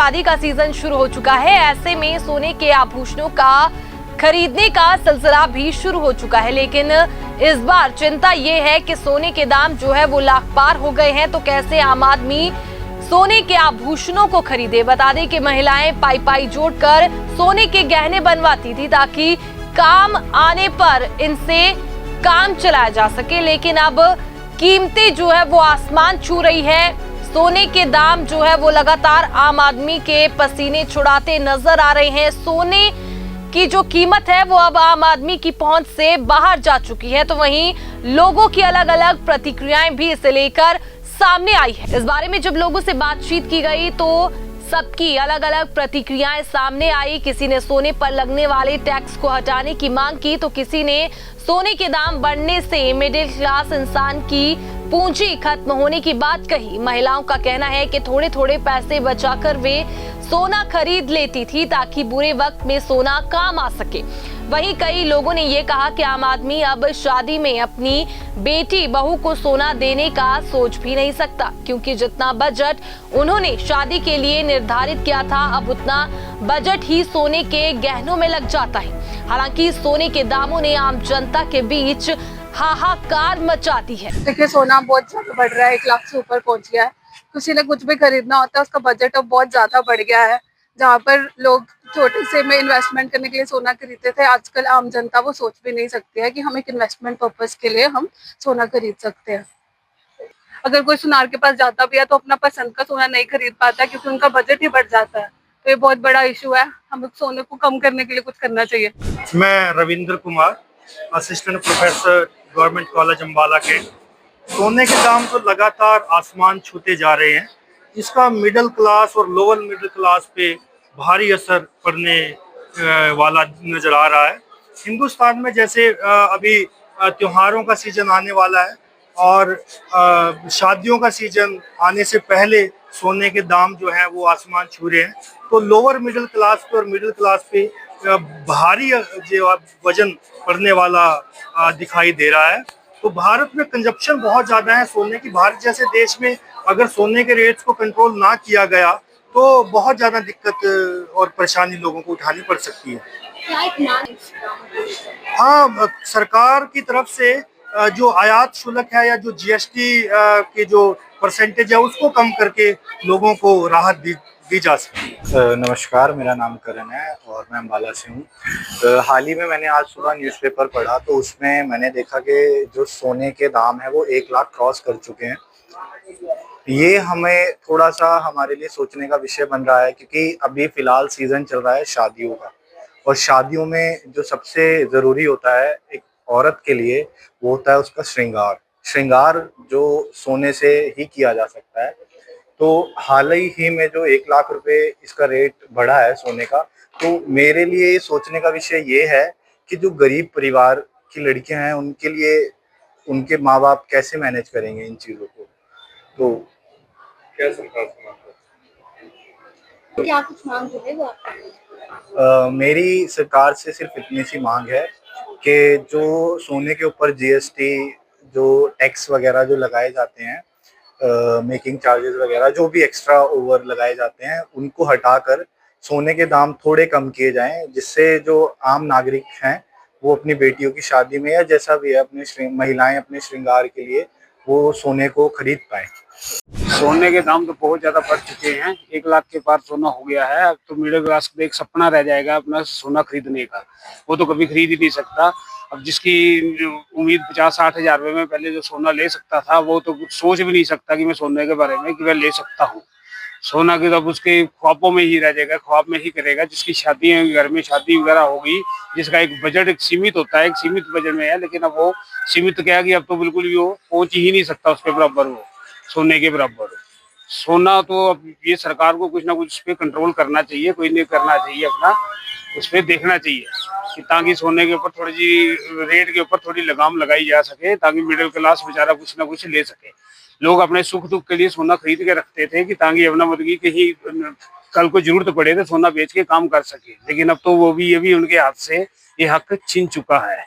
शादी का सीजन शुरू हो चुका है। ऐसे में सोने के आभूषणों का खरीदने का सिलसिला भी शुरू हो चुका है, लेकिन इस बार चिंता ये है कि सोने के दाम जो है वो लाख पार हो गए हैं। तो कैसे आम आदमी सोने के आभूषणों को खरीदे? बता दें कि महिलाएं पाई पाई जोड़कर सोने के गहने बनवाती थी ताकि काम आने पर इनसे काम चलाया जा सके, लेकिन अब कीमतें जो है वो आसमान छू रही है। सोने के दाम जो है वो लगातार आम आदमी के पसीने छुड़ाते नजर आ रहे हैं। सोने की जो कीमत है वो अब आम आदमी की पहुंच से बाहर जा चुकी है। तो वहीं लोगों की अलग अलग प्रतिक्रियाएं भी इसे लेकर सामने आई है। इस बारे में जब लोगों से बातचीत की गई तो सबकी अलग अलग प्रतिक्रियाएं सामने आई। किसी ने सोने पर लगने वाले टैक्स को हटाने की मांग की, तो किसी ने सोने के दाम बढ़ने से मिडिल क्लास इंसान की पूंजी खत्म होने की बात कही। महिलाओं का कहना है कि थोड़े थोड़े पैसे बचाकर वे सोना खरीद लेती थी ताकि बुरे वक्त में सोना काम आ सके। वहीं कई लोगों ने ये कहा कि आम आदमी अब शादी में अपनी बेटी बहू को सोना देने का सोच भी नहीं सकता, क्योंकि जितना बजट उन्होंने शादी के लिए निर्धारित किया था अब उतना बजट ही सोने के गहनों में लग जाता है। हालांकि सोने के दामों ने आम जनता के बीच हाहाकार मचा दी है। देखिए, सोना बहुत ज्यादा बढ़ रहा है, 1 लाख से ऊपर पहुंच गया है। किसी ने कुछ भी खरीदना होता है उसका बजट अब बहुत ज्यादा बढ़ गया है। जहाँ पर लोग छोटे से में इन्वेस्टमेंट करने के लिए सोना खरीदते थे, आजकल आम जनता वो सोच भी नहीं सकती है कि हम एक इन्वेस्टमेंट पर्पस के लिए हम सोना खरीद सकते हैं। अगर कोई सुनार के पास जाता भी है तो अपना पसंद का सोना नहीं खरीद पाता क्योंकि उनका बजट ही बढ़ जाता है। तो ये बहुत बड़ा इशू है, हमें सोने को कम करने के लिए कुछ करना चाहिए। मैं Ravindra Kumar, assistant professor government college Ambala के। सोने के दाम तो लगातार आसमान छूते जा रहे हैं, जिसका मिडिल क्लास और लोअर मिडिल क्लास पे भारी असर पड़ने वाला नज़र आ रहा है। हिंदुस्तान में जैसे अभी त्योहारों का सीज़न आने वाला है और शादियों का सीज़न आने से पहले सोने के दाम जो है वो आसमान छू रहे हैं, तो लोअर मिडिल क्लास पे और मिडिल क्लास पे भारी जो वजन पड़ने वाला दिखाई दे रहा है। तो भारत में कंजप्शन बहुत ज़्यादा है सोने की। भारत जैसे देश में अगर सोने के रेट्स को कंट्रोल ना किया गया तो बहुत ज़्यादा दिक्कत और परेशानी लोगों को उठानी पड़ सकती है। हाँ, सरकार की तरफ से जो आयात शुल्क है या जो जीएसटी के जो परसेंटेज है उसको कम करके लोगों को राहत दी जा सकती है। नमस्कार, मेरा नाम करण है और मैं अम्बाला से हूँ। हाल ही में मैंने आज सुबह न्यूज़पेपर पढ़ा तो उसमें मैंने देखा कि जो सोने के दाम है वो 1 लाख क्रॉस कर चुके हैं। ये हमें थोड़ा सा हमारे लिए सोचने का विषय बन रहा है, क्योंकि अभी फ़िलहाल सीज़न चल रहा है शादियों का, और शादियों में जो सबसे ज़रूरी होता है एक औरत के लिए वो होता है उसका श्रृंगार जो सोने से ही किया जा सकता है। तो हाल ही में जो 1 लाख रुपए इसका रेट बढ़ा है सोने का, तो मेरे लिए सोचने का विषय ये है कि जो गरीब परिवार की लड़कियां हैं उनके लिए उनके माँ बाप कैसे मैनेज करेंगे इन चीज़ों को। तो क्या सरकार से मांग क्या कुछ मांग है वो आपकी? मेरी सरकार से सिर्फ इतनी सी मांग है कि जो सोने के ऊपर जीएसटी जो टैक्स वगैरह जो लगाए जाते हैं, मेकिंग चार्जेस वगैरह जो भी एक्स्ट्रा ओवर लगाए जाते हैं उनको हटाकर सोने के दाम थोड़े कम किए जाएं, जिससे जो आम नागरिक हैं वो अपनी बेटियों की शादी में या जैसा भी है अपने महिलाएं अपने श्रृंगार के लिए वो सोने को खरीद पाएं। सोने के दाम तो बहुत ज्यादा बढ़ चुके हैं, 1 लाख के पार सोना हो गया है। अब तो मिडिल क्लास का एक सपना रह जाएगा अपना सोना खरीदने का, वो तो कभी खरीद ही नहीं सकता। अब जिसकी उम्मीद 50-60 हजार रुपए में पहले जो सोना ले सकता था वो तो कुछ सोच भी नहीं सकता कि मैं सोने के बारे में कि मैं ले सकता हूँ। सोना की तब उसके ख्वाबों में ही रह जाएगा, ख्वाब में ही करेगा। जिसकी शादी घर में शादी वगैरह होगी, जिसका एक बजट एक सीमित होता है, एक सीमित बजट में है, लेकिन अब वो सीमित क्या है कि अब तो बिल्कुल भी वो पहुंच ही नहीं सकता उसके बराबर, वो सोने के बराबर। सोना तो अब ये सरकार को कुछ ना कुछ उस पर कंट्रोल करना चाहिए, कोई नहीं करना चाहिए अपना, उस पर देखना चाहिए कि ताकि सोने के ऊपर थोड़ी जी रेट के ऊपर थोड़ी लगाम लगाई जा सके, ताकि मिडिल क्लास बेचारा कुछ ना कुछ ले सके। लोग अपने सुख दुख के लिए सोना खरीद के रखते थे कि ताकि अपना मतलब की कहीं कल को जरूरत पड़े तो सोना बेच के काम कर सके, लेकिन अब तो वो भी ये भी उनके हाथ से ये हक छीन चुका है।